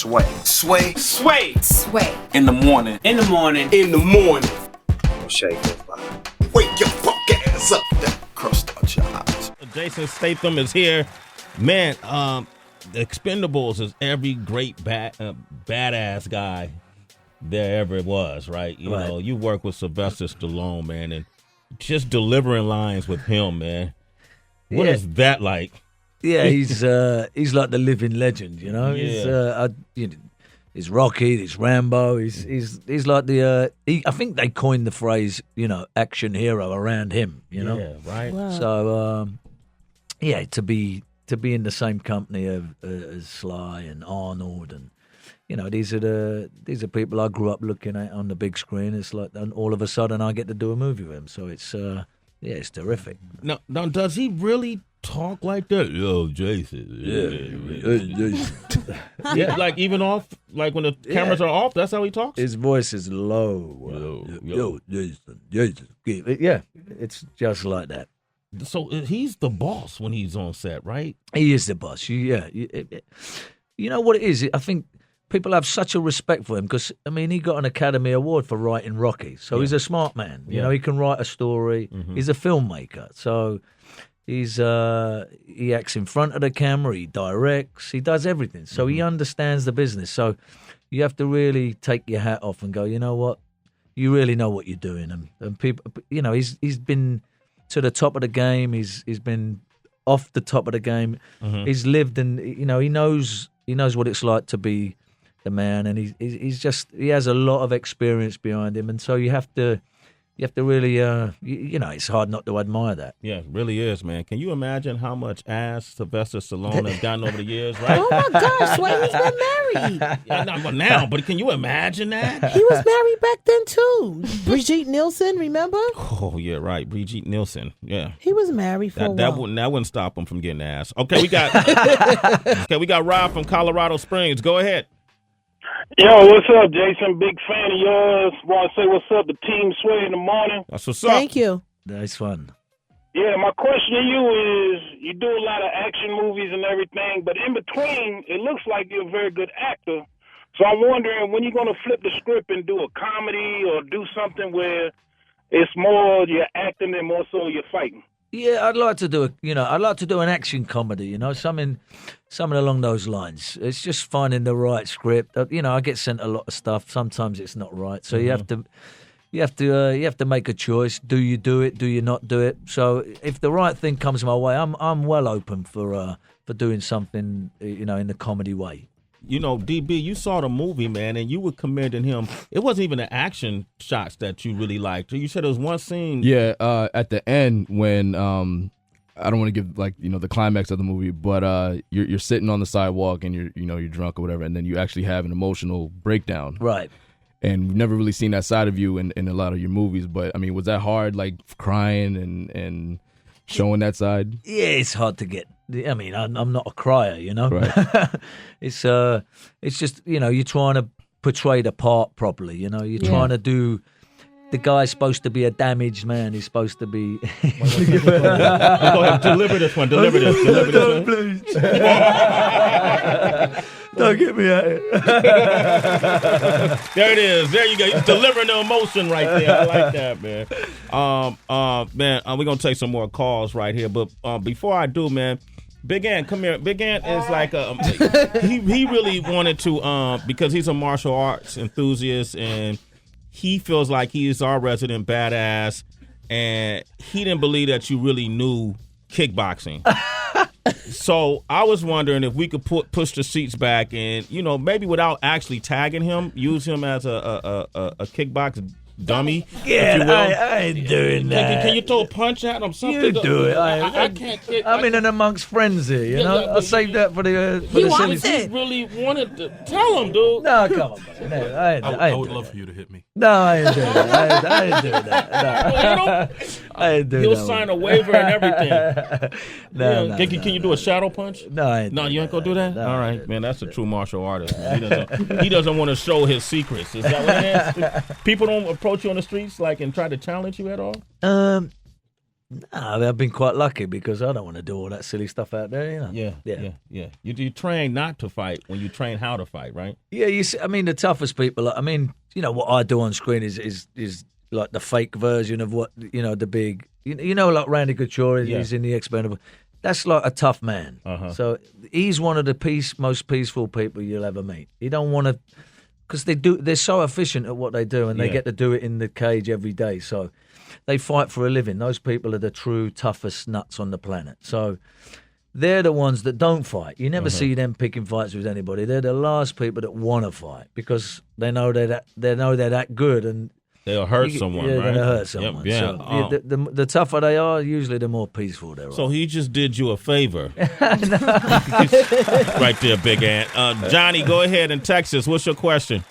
Sway. Sway. Sway. Sway. In the morning. In the morning. In the morning. Shake goes by. Wake your fuck ass up. That crust out your eyes. Jason Statham is here. Man, The Expendables is every great badass guy there ever was, right? You know, you work with Sylvester Stallone, man, and just delivering lines with him, man. What is that like? Yeah, he's like the living legend, you know. Yeah. He's Rocky, he's Rambo. He's like the. I think they coined the phrase, action hero around him. You know. Yeah. Right. Wow. So, to be in the same company as Sly and Arnold, and these are people I grew up looking at on the big screen. It's like, and all of a sudden I get to do a movie with him. So it's terrific. Now, does he really talk like that? Yo, Jason. Yeah. Like even off, like when the cameras are off, that's how he talks? His voice is low. Yo, Jason. Yeah, it's just like that. So he's the boss when he's on set, right? He is the boss. Yeah. You know what it is? I think people have such a respect for him because, he got an Academy Award for writing Rocky. So he's a smart man. You know, he can write a story. Mm-hmm. He's a filmmaker. So he acts in front of the camera. He directs. He does everything. So he understands the business. So you have to really take your hat off and go, you know what? You really know what you're doing. And people, he's been to the top of the game. He's been off the top of the game. Mm-hmm. He's lived and he knows what it's like to be the man, and he has a lot of experience behind him, and so you have to really it's hard not to admire that. Yeah, it really is, man. Can you imagine how much ass Sylvester Stallone has gotten over the years, right? Oh my gosh, Sway, he's been married. Yeah, not now, but can you imagine that? He was married back then too. Brigitte Nielsen, remember? Oh yeah, right, Brigitte Nielsen. Yeah, he was married for a while. That wouldn't stop him from getting ass. Okay, we got Rob from Colorado Springs. Go ahead. Yo, what's up, Jason? Big fan of yours. Want to say what's up to Team Sway in the morning. That's what's up. Thank you. That's fun. Yeah, my question to you is, you do a lot of action movies and everything, but in between, it looks like you're a very good actor. So I'm wondering, when you're going to flip the script and do a comedy or do something where it's more you're acting and more so you're fighting? Yeah, I'd like to do an action comedy, something along those lines. It's just finding the right script. I get sent a lot of stuff. Sometimes it's not right, so you have to make a choice. Do you do it? Do you not do it? So if the right thing comes my way, I'm well open for doing something, in the comedy way. DB, you saw the movie, man, and you were commending him. It wasn't even the action shots that you really liked. You said there was one scene. Yeah, at the end when I don't want to give the climax of the movie, but you're sitting on the sidewalk and you're drunk or whatever, and then you actually have an emotional breakdown. Right. And we've never really seen that side of you in a lot of your movies. But was that hard, like crying and showing that side? Yeah, it's hard to get. I'm not a crier, Right. It's just, you're trying to portray the part properly, You're trying to do. The guy's supposed to be a damaged man. He's supposed to be. Go ahead, deliver this one. Please. Don't get me at it. There it is. There you go. You're delivering the emotion right there. I like that, man. We're gonna take some more calls right here, but before I do, man, Big Ant, come here. Big Ant is like he really wanted to because he's a martial arts enthusiast and he feels like he is our resident badass, and he didn't believe that you really knew kickboxing. So I was wondering if we could push the seats back and, maybe without actually tagging him, use him as a kickbox dummy. Yeah, I ain't doing that. Can you throw a punch at him? Something You do it. I can't. I'm in and amongst friends here, I'll save that for the He silly wants He it. really wanted to tell him, dude. No, come on, buddy. No, I would love for you to hit me. No, I ain't doing that. I ain't doing that. No. I ain't doing that. He'll sign a waiver and everything. No. Can you do a shadow punch? No, I ain't. No, you ain't gonna do that? No, all right, man. That's a true martial artist. He doesn't want to show his secrets. Is that what it is? People don't approach you on the streets and try to challenge you at all? Nah, I've been quite lucky because I don't want to do all that silly stuff out there. You know? Yeah. You train not to fight when you train how to fight, right? Yeah, you see, I mean, the toughest people. I mean, you know what I do on screen is like the fake version of what the big. You know, like Randy Couture is in the Expendable. That's like a tough man. So he's one of the most peaceful people you'll ever meet. You don't want to, because they're so efficient at what they do, and they get to do it in the cage every day. So they fight for a living. Those people are the true toughest nuts on the planet. So they're the ones that don't fight. You never see them picking fights with anybody. They're the last people that want to fight because they know they're that good, and they'll hurt someone, yeah, right? They'll hurt someone. Yeah. So, the tougher they are, usually the more peaceful they are. So he just did you a favor. Right there, Big Ant. Johnny, go ahead in Texas. What's your question?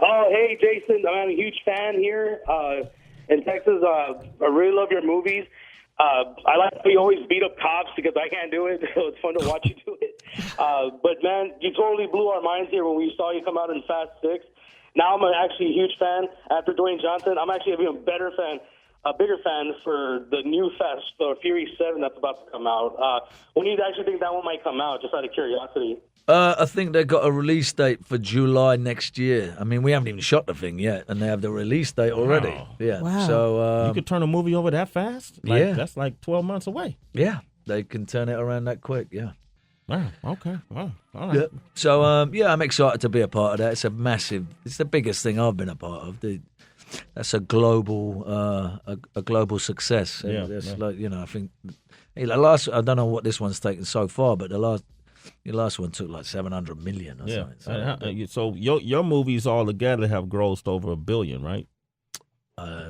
Oh, hey, Jason. I'm a huge fan here in Texas. I really love your movies. I like how you always beat up cops because I can't do it. So it's fun to watch you do it. But, man, you totally blew our minds here when we saw you come out in Fast 6. Now I'm actually a huge fan. After Dwayne Johnson, I'm actually a bigger fan for the new Fast, the Fury 7 that's about to come out. When do you actually think that one might come out, just out of curiosity? I think they've got a release date for July next year. I mean, we haven't even shot the thing yet, and they have the release date already. Wow. Yeah. Wow. So You could turn a movie over that fast? Yeah. That's like 12 months away. yeah, they can turn it around that quick. Yeah. Wow. Okay. Wow. All right. Yeah. So I'm excited to be a part of that. It's the biggest thing I've been a part of. That's a global success. Yeah, It's like, I think I don't know what this one's taken so far, but the last one took like 700 million or something. So your movies all together have grossed over $1 billion, right?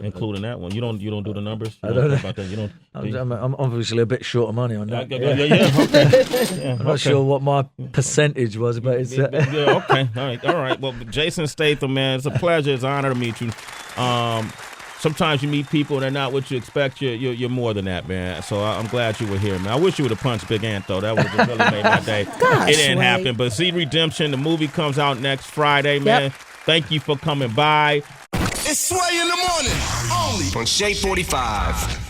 Including that one. You don't do the numbers? I don't know about that. You don't. I'm obviously a bit short of money on that. Okay. I'm not sure what my percentage was, but it's okay. All right. Well, Jason Statham, man, it's a pleasure. It's an honor to meet you. Sometimes you meet people and they're not what you expect. You're more than that, man. So I'm glad you were here, man. I wish you would have punched Big Ant, though. That would have really made my day. Gosh, it didn't Sway. happen. But see Redemption, the movie comes out next Friday, man. Thank you for coming by. It's Sway in the morning, only On Shea 45.